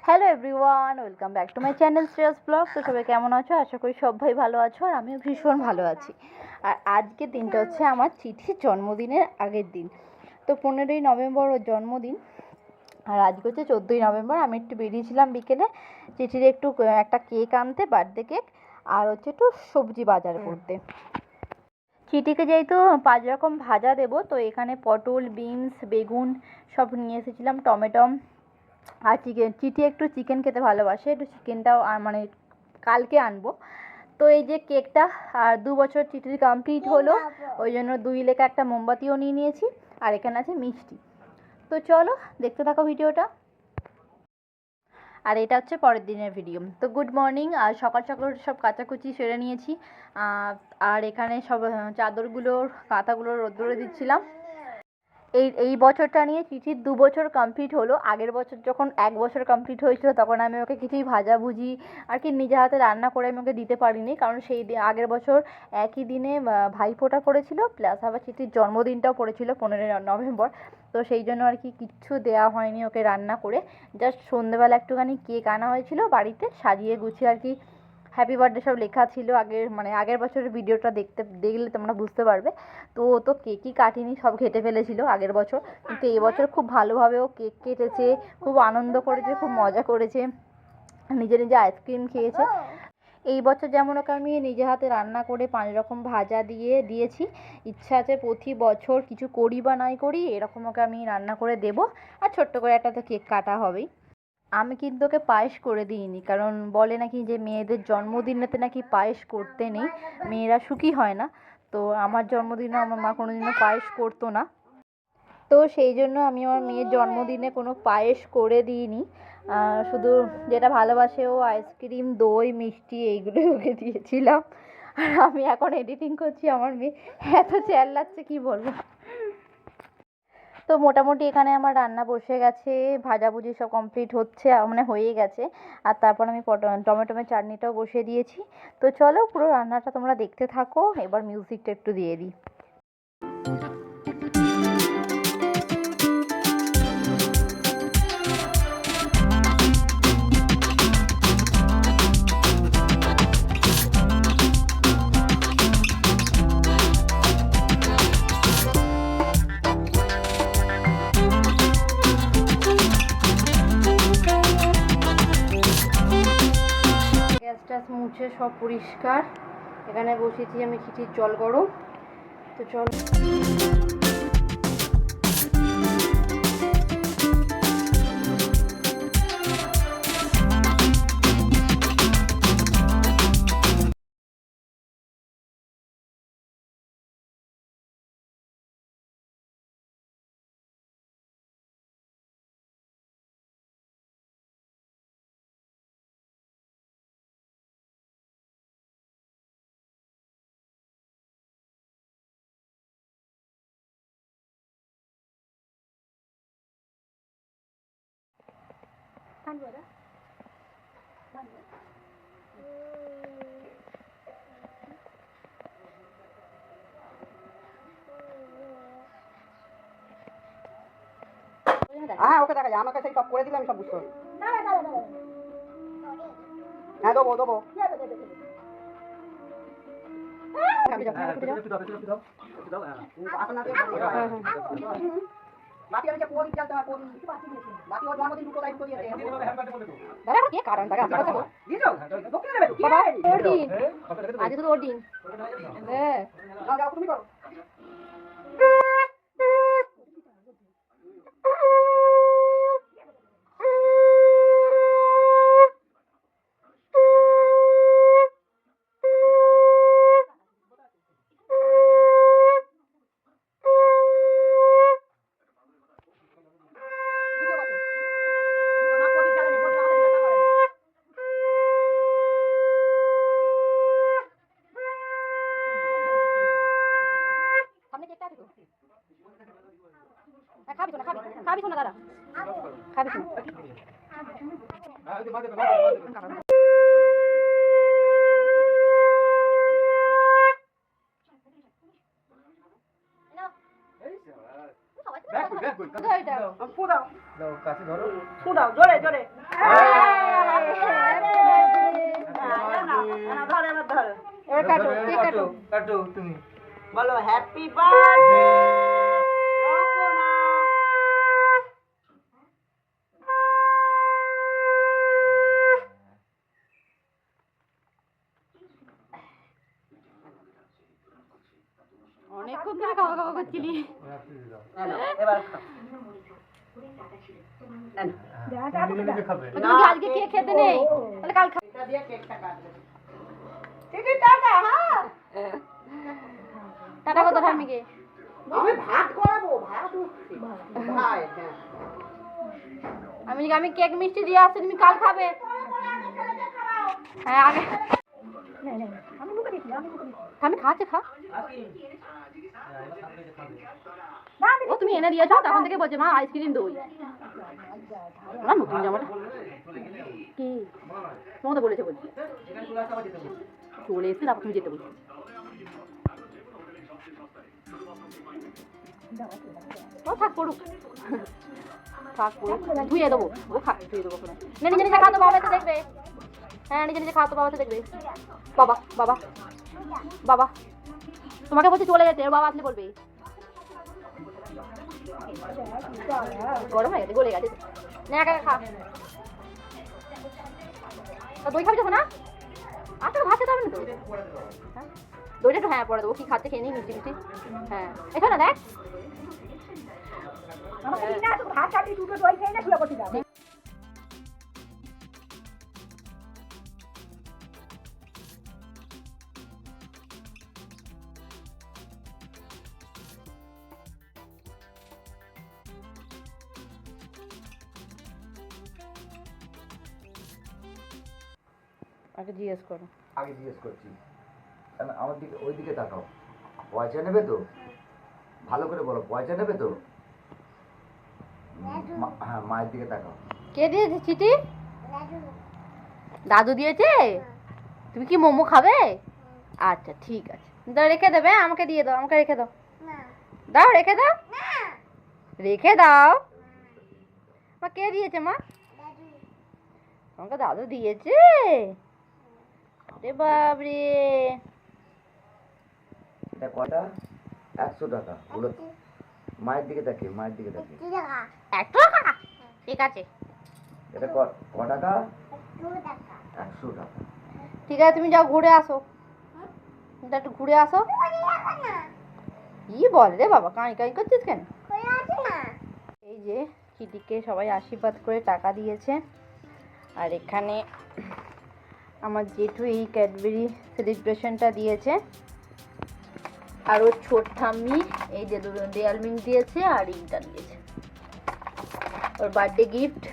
Hello everyone, welcome back to my channel Shreyas blog. তো সবাই কেমন আছো? আশা করি সবাই ভালো আছো, আর আমিও ভীষণ ভালো আছি। আর আজকের দিনটা হচ্ছে আমার চিঠির জন্মদিনের আগের দিন। তো 15ই নভেম্বর ওর জন্মদিন, আর আজকে হচ্ছে 14ই নভেম্বর। আমি একটু বেরিয়েছিলাম বিকেলে চিঠির একটা কেক আনতে, বার্থডে কেক, আর হচ্ছে একটু সবজি বাজার করতে। চিঠিকে যেহেতু 5 রকম ভাজা দেবো, তো এখানে পটল, বিনস, বেগুন সব নিয়ে এসেছিলাম, টমেটো আর চিকেন। চিঠি একটু চিকেন খেতে ভালোবাসে, একটু চিকেনটাও মানে কালকে আনবো। তো এই যে কেকটা, আর 2 বছর চিঠির কমপ্লিট হলো, ওই জন্য 2 লেখা একটা মোমবাতিও নিয়ে নিয়েছি, আর এখানে আছে মিষ্টি। তো চলো দেখতে থাকো ভিডিওটা। আর এটা হচ্ছে পরের দিনের ভিডিও। তো গুড মর্নিং। আর সকাল সকাল সব কাচাকুচি সেরে নিয়েছি, আর এখানে সব চাদরগুলোর কাঁথাগুলো রোদ্দুরে দিচ্ছিলাম। এই বছরটা নিয়ে চিঠির 2 বছর কমপ্লিট হলো। আগের বছর যখন 1 বছর কমপ্লিট হয়েছিল, তখন আমি ওকে কিছুই ভাজাভুজি আর কি নিজে হাতে রান্না করে আমি ওকে দিতে পারিনি, কারণ সেই আগের বছর একই দিনে ভাইফোঁটা পড়েছিল, প্লাস আবার চিঠির জন্মদিনটাও পড়েছিল 15ই নভেম্বর। তো সেই জন্য আর কি কিচ্ছু দেওয়া হয়নি ওকে রান্না করে। জাস্ট সন্ধ্যেবেলা একটুখানি কেক আনা হয়েছিল বাড়িতে, সাজিয়ে গুছিয়ে আর কি হ্যাপি বার্থডে সব লেখা ছিল। আগের বছরের ভিডিওটা দেখলে তোমরা বুঝতে পারবে। তো ও তো কেকই কাটেনি, সব খেতে ফেলেছিল আগের বছর, কিন্তু এবছর খুব ভালোভাবে ও কেক কেটেছে, খুব আনন্দ করেছে, খুব মজা করেছে, নিজে নিজে আইসক্রিম খেয়েছে। এই বছর যেমন ওকে আমি নিজে হাতে রান্না করে 5 রকম ভাজা দিয়েছি। ইচ্ছা আছে প্রতি বছর কিছু করি বা নাই করি, এরকম ওকে আমি রান্না করে দেবো। আর ছোট্ট করে একটা তো কেক কাটা হবেই। আমি কিন্তু ওকে পায়েস করে দিইনি, কারণ বলে নাকি যে মেয়েদের জন্মদিনেতে নাকি পায়েস করতে নেই, মেয়েরা সুখী হয় না। তো আমার জন্মদিনে আমার মা কোনোদিনও পায়েস করতো না, তো সেই জন্য আমি আমার মেয়ের জন্মদিনে কোনো পায়েস করে দিইনি। শুধু যেটা ভালোবাসে ও, আইসক্রিম, দই, মিষ্টি, এইগুলোই ওকে দিয়েছিলাম। আর আমি এখন এডিটিং করছি, আমার মেয়ে এত চেল্লাচ্ছে কি বলবো। তো মোটামুটি এখানে আমার রান্না বসে গেছে, ভাজাভুজি সব কমপ্লিট হচ্ছে, মানে হয়ে গেছে। আর তারপর আমি টমেটোমের চাটনিটাও বসিয়ে দিয়েছি। তো চলো পুরো রান্নাটা তোমরা দেখতে থাকো, এবার মিউজিকটা একটু দিয়ে দিই। গ্যাস মুছে সব পরিষ্কার। এখানে বসিয়েছি আমি চিঠির জল গরম। তো চল হ্যাঁ ওকে দেখা যায়, আমাকে সেই সব করে দিলে আমি সব বুঝতে পারবো। হ্যাঁ দেবো দেবো। বাকি আমি কোন জানতে হয়, কোন বাকি ওর জন্মদিন দুটো তারিখ করে দিয়েছে। দাদা কে কারণ দাদা দিছো দক্ষিণে দেবে বাবা ওর দিন, আজ তো ওর দিন। হ্যাঁ যাও যাও তুমি করো। খাবি না দাদা, খাবি না। জোরে জোরে কাটো কেক কাটো কাটো তুমি বলো হ্যাপি বার্থডে অনেকক্ষণ ধরে খাওয়া খাওয়া করছিলি এবার খাও। নিজে নিজে খাবে তুমি কি আজকে কেক খেতে নেই তাহলে কাল খাও এটা দিয়ে কেকটা কাটবে ঠিকই টাটা হ্যাঁ টাটা কত ঠাম্মিকে আমি ভাত করাবো ভাত ভাই হ্যাঁ আমি কেক মিষ্টি দিয়ে আসছি তুমি কাল খাবে হ্যাঁ আগে আমি খাচ্ছি খা ও তুমি এনে দিয়েছো তখন থেকে বলছে মা আইসক্রিম দই না নতুন জামাটা কি তোমাকে তো বলেছে বলছি এখানে চলে আসতে আবার যেতে বলছি চলে এসে তারপর তুমি যেতে বলছি ও থাক করুক থাক করুক ধুয়ে দেবো ও খা ধুয়ে দেবো নিজে নিজে খাওয়া তো বাবা তো দেখবে হ্যাঁ নিজে নিজে খাওয়া তো বাবা তো দেখবে বাবা বাবা বাবা তোমাকে বলছি চলে যেতে ওর বাবা আপনি বলবে গরম হয়ে গেছে গলে গেছে না একা একা খা তা দই খাবি যখন না আচ্ছা ভাত খেতে হবে না তো হ্যাঁ দইটা একটু হ্যাঁ পরে দেবো কি খাচ্ছে খেয়ে নিই মিষ্টি মিষ্টি হ্যাঁ এখানে দেখ ভাত খাবি দুটো দই খেয়ে না শুয়ে পড়ছি যাও আগে জিজ্ঞেস করো আগে জিজ্ঞেস করছি কারণ আমার দিকে ওই দিকে তাকাও পয়সা নেবে তো ভালো করে বলো পয়সা নেবে তো হ্যাঁ মায়ের দিকে তাকাও কে দিয়েছে চিঠি দাদু দিয়েছে তুমি কি মোমো খাবে আচ্ছা ঠিক আছে দাও রেখে দেবে আমাকে দিয়ে দাও আমাকে রেখে দাও দাও রেখে দাও রেখে দাও মা কে দিয়েছে মা আমাকে দাদু দিয়েছে রে বাবরে এটা কটা 100 টাকা বলো মায়ের দিকে তাকিয়ে মায়ের দিকে তাকিয়ে 100 টাকা ঠিক আছে এটা ক টাকা 100 টাকা ঠিক আছে তুমি যাও ঘুরে আসো তুমি একটু ঘুরে আসো কি বল রে বাবা কাঁই কাঁই করছিস কেন এই যে চিটিকে সবাই আশীর্বাদ করে টাকা দিয়েছে আর এখানে আমার জেঠু এই ক্যাডবেরি সেলিব্রেশনটা দিয়েছে আর ওর ছোট ঠাম্মি এই যে দেয়াল মিং দিয়েছে আর এইটা দিয়েছে ওর বার্থডে গিফট